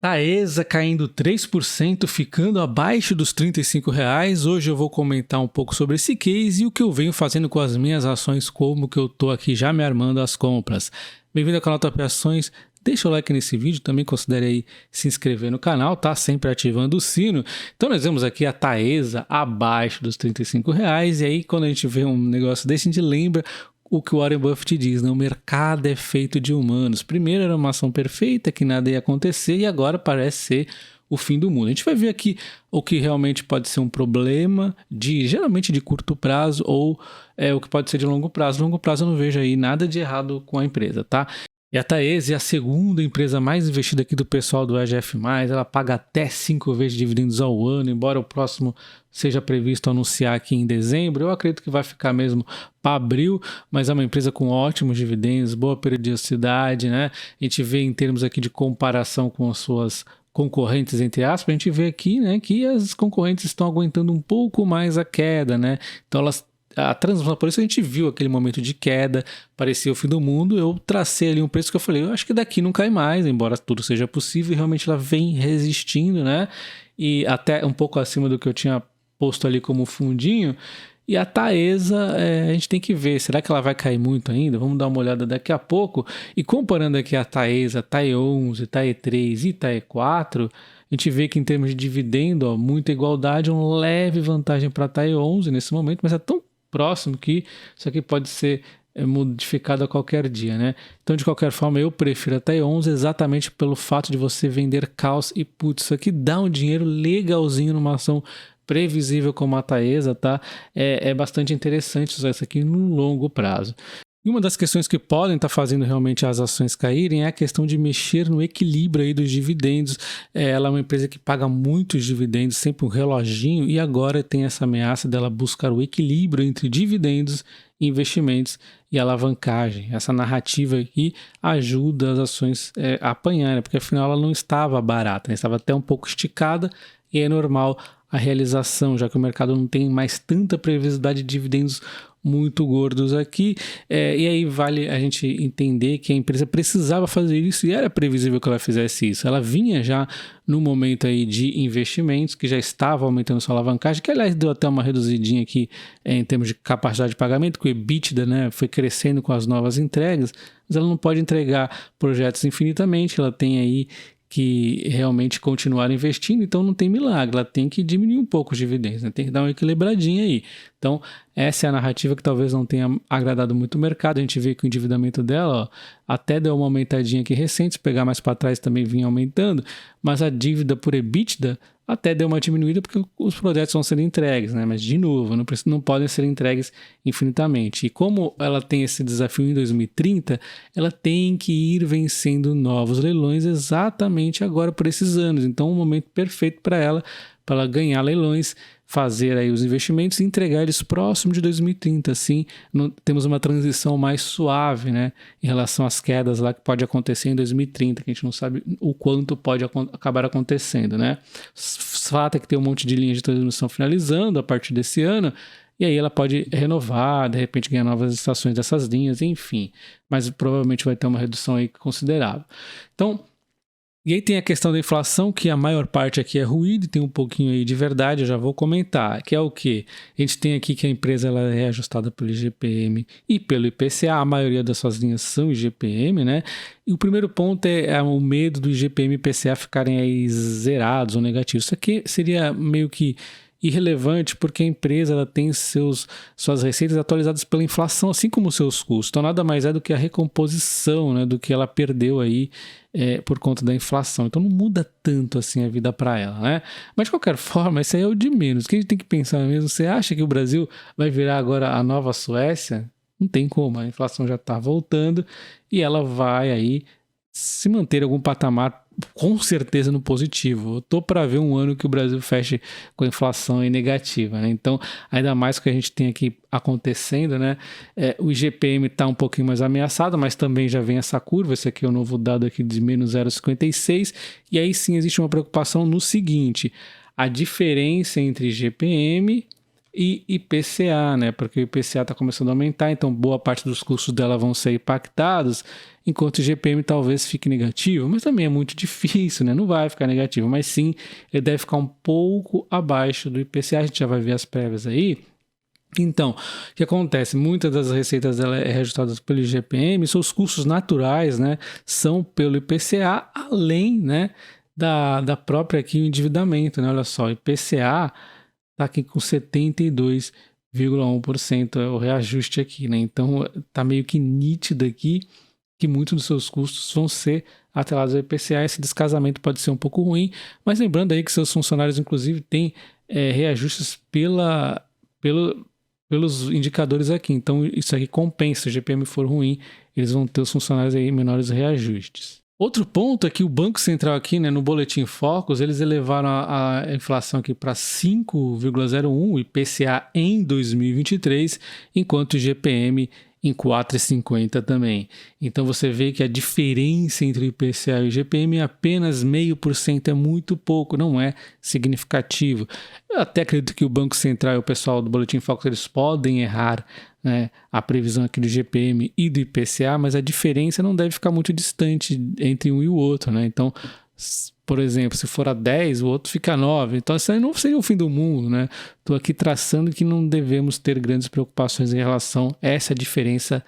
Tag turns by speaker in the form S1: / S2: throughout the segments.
S1: Taesa caindo 3%, ficando abaixo dos R$ 35. Hoje eu vou comentar um pouco sobre esse case e o que eu venho fazendo com as minhas ações, como que eu tô aqui já me armando as compras. Bem-vindo ao canal Top Ações. Deixa o like nesse vídeo, também considere aí se inscrever no canal, tá? Sempre ativando o sino. Então nós vemos aqui a Taesa abaixo dos R$ 35, e aí quando a gente vê um negócio desse, a gente lembra o que o Warren Buffett diz, né? O mercado é feito de humanos. Primeiro era uma ação perfeita, que nada ia acontecer, e agora parece ser o fim do mundo. A gente vai ver aqui o que realmente pode ser um problema, geralmente de curto prazo, ou o que pode ser de longo prazo. Longo prazo eu não vejo aí nada de errado com a empresa, tá? E a Taesa é a segunda empresa mais investida aqui do pessoal do EGF+, ela paga até 5 vezes dividendos ao ano, embora o próximo seja previsto anunciar aqui em dezembro. Eu acredito que vai ficar mesmo para abril, mas é uma empresa com ótimos dividendos, boa periodicidade, né? A gente vê em termos aqui de comparação com as suas concorrentes, entre aspas, a gente vê aqui, né, que as concorrentes estão aguentando um pouco mais a queda, né? Então elas por isso a gente viu aquele momento de queda, parecia o fim do mundo. Eu tracei ali um preço que eu falei, eu acho que daqui não cai mais, embora tudo seja possível, e realmente ela vem resistindo, né? E até um pouco acima do que eu tinha posto ali como fundinho. E a Taesa, a gente tem que ver, será que ela vai cair muito ainda? Vamos dar uma olhada daqui a pouco. E comparando aqui a Taesa, TAE11, TAE3 e TAE4, a gente vê que em termos de dividendo, ó, muita igualdade, uma leve vantagem para a TAE11 nesse momento, mas é tão próximo que isso aqui pode ser modificado a qualquer dia, né? Então, de qualquer forma, eu prefiro a TAE11 exatamente pelo fato de você vender calls e puts. Isso aqui dá um dinheiro legalzinho numa ação previsível como a Taesa, tá? É bastante interessante usar isso aqui no longo prazo. E uma das questões que podem estar fazendo realmente as ações caírem é a questão de mexer no equilíbrio aí dos dividendos. Ela é uma empresa que paga muitos dividendos, sempre um reloginho, e agora tem essa ameaça dela buscar o equilíbrio entre dividendos, investimentos e alavancagem. Essa narrativa aqui ajuda as ações a apanhar, né? Porque afinal ela não estava barata, né? Estava até um pouco esticada, e é normal a realização, já que o mercado não tem mais tanta previsibilidade de dividendos muito gordos aqui, e aí vale a gente entender que a empresa precisava fazer isso e era previsível que ela fizesse isso. Ela vinha já no momento aí de investimentos, que já estava aumentando sua alavancagem, que aliás deu até uma reduzidinha aqui em termos de capacidade de pagamento, que o EBITDA, né, foi crescendo com as novas entregas, mas ela não pode entregar projetos infinitamente, ela tem aí que realmente continuar investindo, então não tem milagre, ela tem que diminuir um pouco os dividendos, né? Tem que dar uma equilibradinha aí. Então essa é a narrativa que talvez não tenha agradado muito o mercado. A gente vê que o endividamento dela, ó, até deu uma aumentadinha aqui recente, se pegar mais para trás também vinha aumentando, mas a dívida por EBITDA até deu uma diminuída porque os projetos vão ser entregues, né? Mas de novo, não podem ser entregues infinitamente. E como ela tem esse desafio em 2030, ela tem que ir vencendo novos leilões exatamente agora por esses anos. Então, um momento perfeito para ela ganhar leilões, fazer aí os investimentos e entregar eles próximo de 2030. Assim, temos uma transição mais suave, né, em relação às quedas lá que pode acontecer em 2030, que a gente não sabe o quanto pode acabar acontecendo, né? O fato é que tem um monte de linhas de transmissão finalizando a partir desse ano, e aí ela pode renovar, de repente ganhar novas estações dessas linhas, enfim. Mas provavelmente vai ter uma redução aí considerável. Então, e aí tem a questão da inflação, que a maior parte aqui é ruído, e tem um pouquinho aí de verdade, eu já vou comentar, que é o quê? A gente tem aqui que a empresa ela é ajustada pelo IGPM e pelo IPCA, a maioria das suas linhas são IGPM, né? E o primeiro ponto é o medo do IGPM e IPCA ficarem aí zerados ou negativos. Isso aqui seria meio que irrelevante, porque a empresa ela tem suas receitas atualizadas pela inflação, assim como os seus custos. Então nada mais é do que a recomposição, né, do que ela perdeu aí por conta da inflação. Então não muda tanto assim a vida para ela, né? Mas de qualquer forma, isso aí é o de menos. O que a gente tem que pensar mesmo, você acha que o Brasil vai virar agora a nova Suécia? Não tem como, a inflação já está voltando e ela vai aí se manter em algum patamar com certeza no positivo. Eu tô para ver um ano que o Brasil feche com a inflação aí negativa, né? Então, ainda mais que a gente tem aqui acontecendo, né? O IGPM está um pouquinho mais ameaçado, mas também já vem essa curva. Esse aqui é o novo dado aqui de menos 0,56. E aí sim existe uma preocupação no seguinte: a diferença entre IGPM e IPCA, né? Porque o IPCA está começando a aumentar, então boa parte dos custos dela vão ser impactados, enquanto o GPM talvez fique negativo, mas também é muito difícil, né? Não vai ficar negativo, mas sim, ele deve ficar um pouco abaixo do IPCA, a gente já vai ver as prévias aí. Então, o que acontece? Muitas das receitas dela é reajustadas pelo IGPM, seus custos naturais, né, são pelo IPCA, além, né, da própria aqui o endividamento, né? Olha só, o IPCA está aqui com 72,1% é o reajuste aqui, né? Então, tá meio que nítido aqui que muitos dos seus custos vão ser atrelados ao IPCA. Esse descasamento pode ser um pouco ruim, mas lembrando aí que seus funcionários, inclusive, têm reajustes pelos indicadores aqui. Então, isso aqui compensa. Se o GPM for ruim, eles vão ter os funcionários aí menores reajustes. Outro ponto é que o Banco Central aqui, né, no Boletim Focus, eles elevaram a inflação aqui para 5,01, o IPCA em 2023, enquanto o GPM em 4,50 também. Então você vê que a diferença entre o IPCA e o GPM é apenas 0,5%, é muito pouco, não é significativo. Eu até acredito que o Banco Central e o pessoal do Boletim Focus, eles podem errar, né, a previsão aqui do GPM e do IPCA, mas a diferença não deve ficar muito distante entre um e o outro, né? Então, por exemplo, se for a 10, o outro fica a 9. Então, isso aí não seria o fim do mundo, né? Estou aqui traçando que não devemos ter grandes preocupações em relação a essa diferença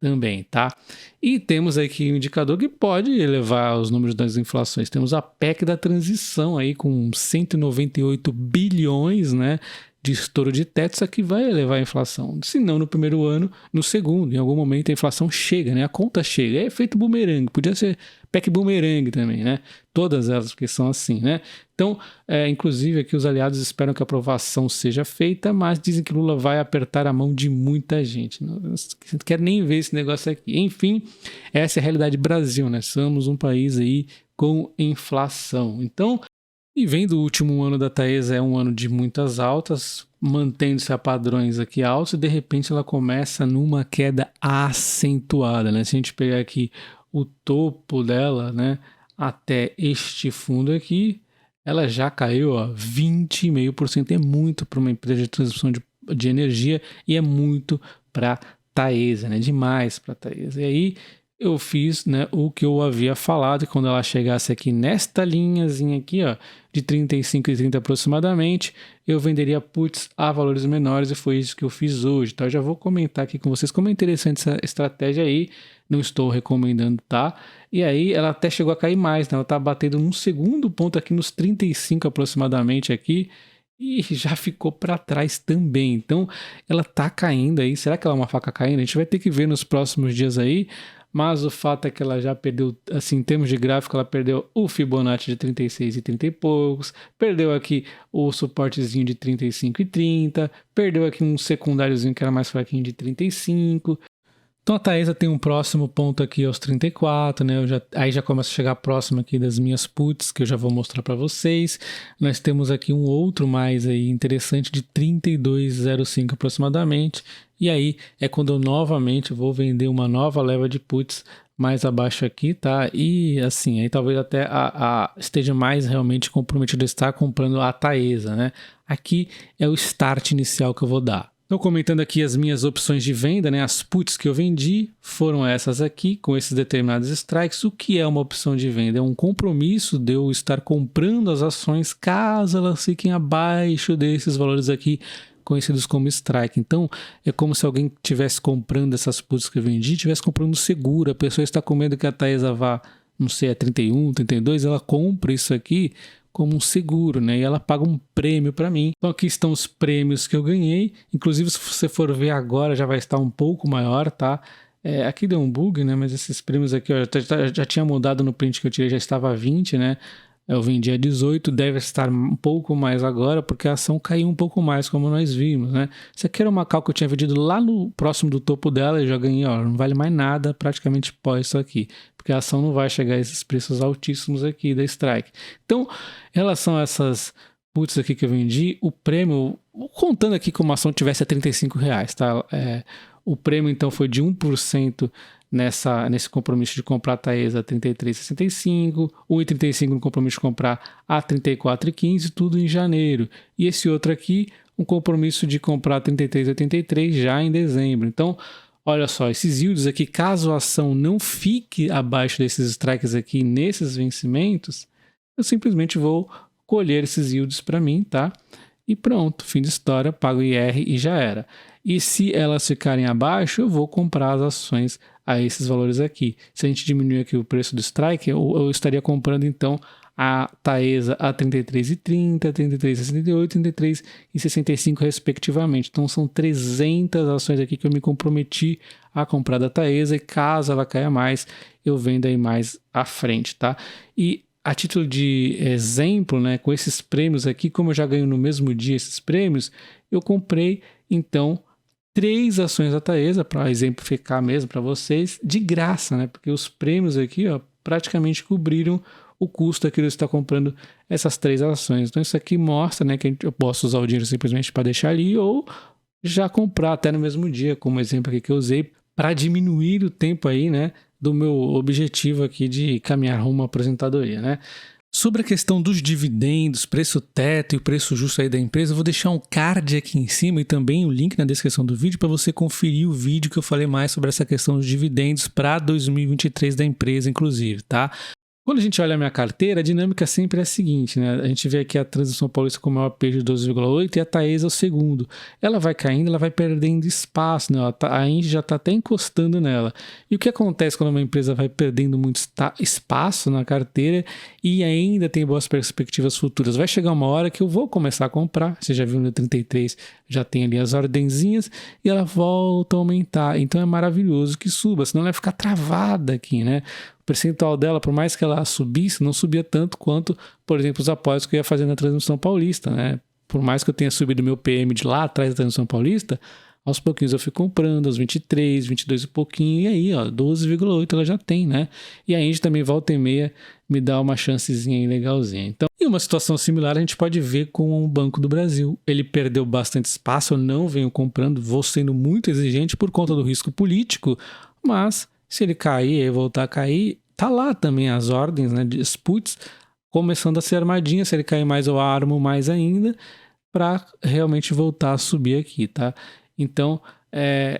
S1: também, tá? E temos aqui um indicador que pode elevar os números das inflações. Temos a PEC da transição aí com 198 bilhões, né, de estouro de teto. Isso aqui vai elevar a inflação. Se não no primeiro ano, no segundo. Em algum momento a inflação chega, né? A conta chega. É efeito bumerangue. Podia ser PEC bumerangue também, né? Todas elas, porque são assim, né? Então, inclusive aqui os aliados esperam que a aprovação seja feita, mas dizem que Lula vai apertar a mão de muita gente. Não quero nem ver esse negócio aqui. Enfim, essa é a realidade do Brasil, né? Somos um país aí com inflação. Então, e vendo o último ano da Taesa, é um ano de muitas altas, mantendo-se a padrões aqui altos, e de repente ela começa numa queda acentuada, né? Se a gente pegar aqui o topo dela, né, até este fundo aqui, ela já caiu, ó, 20,5%. É muito para uma empresa de transmissão de energia e é muito para Taesa, né? Demais para Taesa. E aí eu fiz, né, o que eu havia falado, quando ela chegasse aqui nesta linhazinha aqui, ó, de 35,30 aproximadamente, eu venderia puts a valores menores, e foi isso que eu fiz hoje, tá? Eu já vou comentar aqui com vocês como é interessante essa estratégia aí, não estou recomendando, tá? E aí ela até chegou a cair mais, né? Ela tá batendo num segundo ponto aqui nos 35 aproximadamente aqui, e já ficou para trás também. Então ela tá caindo aí. Será que ela é uma faca caindo? A gente vai ter que ver nos próximos dias aí. Mas o fato é que ela já perdeu, assim, em termos de gráfico, ela perdeu o Fibonacci de 36 e 30 e poucos, perdeu aqui o suportezinho de 35,30, perdeu aqui um secundáriozinho que era mais fraquinho de 35. Então a Taesa tem um próximo ponto aqui aos 34, né? Aí já começa a chegar próximo aqui das minhas puts, que eu já vou mostrar para vocês. Nós temos aqui um outro mais aí interessante de 32,05 aproximadamente. E aí é quando eu novamente vou vender uma nova leva de puts mais abaixo aqui, tá? E assim, aí talvez até esteja mais realmente comprometido a estar comprando a Taesa, né? Aqui é o start inicial que eu vou dar. Estou comentando aqui as minhas opções de venda, né? As puts que eu vendi foram essas aqui, com esses determinados strikes. O que é uma opção de venda? É um compromisso de eu estar comprando as ações caso elas fiquem abaixo desses valores aqui, conhecidos como strike. Então, é como se alguém estivesse comprando essas puts que eu vendi, estivesse comprando seguro. A pessoa está com medo que a Taesa vá, não sei, a 31, 32, ela compra isso aqui como um seguro, né? E ela paga um prêmio para mim. Então aqui estão os prêmios que eu ganhei. Inclusive, se você for ver agora, já vai estar um pouco maior, tá? Aqui deu um bug, né? Mas esses prêmios aqui, ó, já tinha mudado no print que eu tirei, já estava 20, né? Eu vendi a 18, deve estar um pouco mais agora, porque a ação caiu um pouco mais, como nós vimos, né? Isso aqui era uma call que eu tinha vendido lá no próximo do topo dela e já ganhei, ó, não vale mais nada, praticamente pós isso aqui, porque a ação não vai chegar a esses preços altíssimos aqui da strike. Então, em relação a essas puts aqui que eu vendi, o prêmio, contando aqui como a ação tivesse a R$35, tá? O prêmio, então, foi de 1% nesse compromisso de comprar a Taesa a 33,65, 1,35 no compromisso de comprar a 34,15, tudo em janeiro. E esse outro aqui, um compromisso de comprar 33,83 já em dezembro. Então, olha só, esses yields aqui, caso a ação não fique abaixo desses strikes aqui nesses vencimentos, eu simplesmente vou colher esses yields para mim, tá? E pronto, fim de história, pago IR e já era. E se elas ficarem abaixo, eu vou comprar as ações a esses valores aqui. Se a gente diminuir aqui o preço do strike, eu estaria comprando então a Taesa a 33,30, 33,68, 33,65 respectivamente. Então são 300 ações aqui que eu me comprometi a comprar da Taesa, e caso ela caia mais, eu vendo aí mais à frente, tá? E a título de exemplo, né, com esses prêmios aqui, como eu já ganho no mesmo dia esses prêmios, eu comprei então 3 ações da Taesa, para exemplificar mesmo para vocês, de graça, né? Porque os prêmios aqui, ó, praticamente cobriram o custo aqui de eu estar comprando essas 3 ações. Então isso aqui mostra, né, que eu posso usar o dinheiro simplesmente para deixar ali ou já comprar até no mesmo dia, como exemplo aqui que eu usei, para diminuir o tempo aí, né, do meu objetivo aqui de caminhar rumo à aposentadoria, né? Sobre a questão dos dividendos, preço teto e preço justo aí da empresa, eu vou deixar um card aqui em cima e também o link na descrição do vídeo para você conferir o vídeo que eu falei mais sobre essa questão dos dividendos para 2023 da empresa, inclusive, tá? Quando a gente olha a minha carteira, a dinâmica sempre é a seguinte, né? A gente vê aqui a Transição Paulista com o maior peso de 12,8 e a Taesa o segundo. Ela vai caindo, ela vai perdendo espaço, né? A Engie já está até encostando nela. E o que acontece quando uma empresa vai perdendo muito espaço na carteira e ainda tem boas perspectivas futuras? Vai chegar uma hora que eu vou começar a comprar. Você já viu no 33, já tem ali as ordenzinhas e ela volta a aumentar. Então é maravilhoso que suba, senão ela vai ficar travada aqui, né? O percentual dela, por mais que ela subisse, não subia tanto quanto, por exemplo, os apoios que eu ia fazer na Transmissão Paulista, né? Por mais que eu tenha subido meu PM de lá atrás da Transmissão Paulista, aos pouquinhos eu fui comprando, aos 23, 22 e pouquinho, e aí, ó, 12,8 ela já tem, né? E a Engie também volta e meia me dá uma chancezinha aí legalzinha. Então, em uma situação similar, a gente pode ver com o Banco do Brasil. Ele perdeu bastante espaço, eu não venho comprando, vou sendo muito exigente por conta do risco político, mas se ele cair e voltar a cair, tá lá também as ordens, né, de puts começando a ser armadinha. Se ele cair mais, eu armo mais ainda para realmente voltar a subir aqui, tá? Então,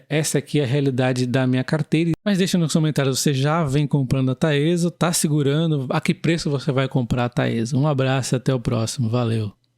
S1: essa aqui é a realidade da minha carteira. Mas deixa nos comentários, você já vem comprando a Taesa, tá segurando? A que preço você vai comprar a Taesa? Um abraço e até o próximo. Valeu!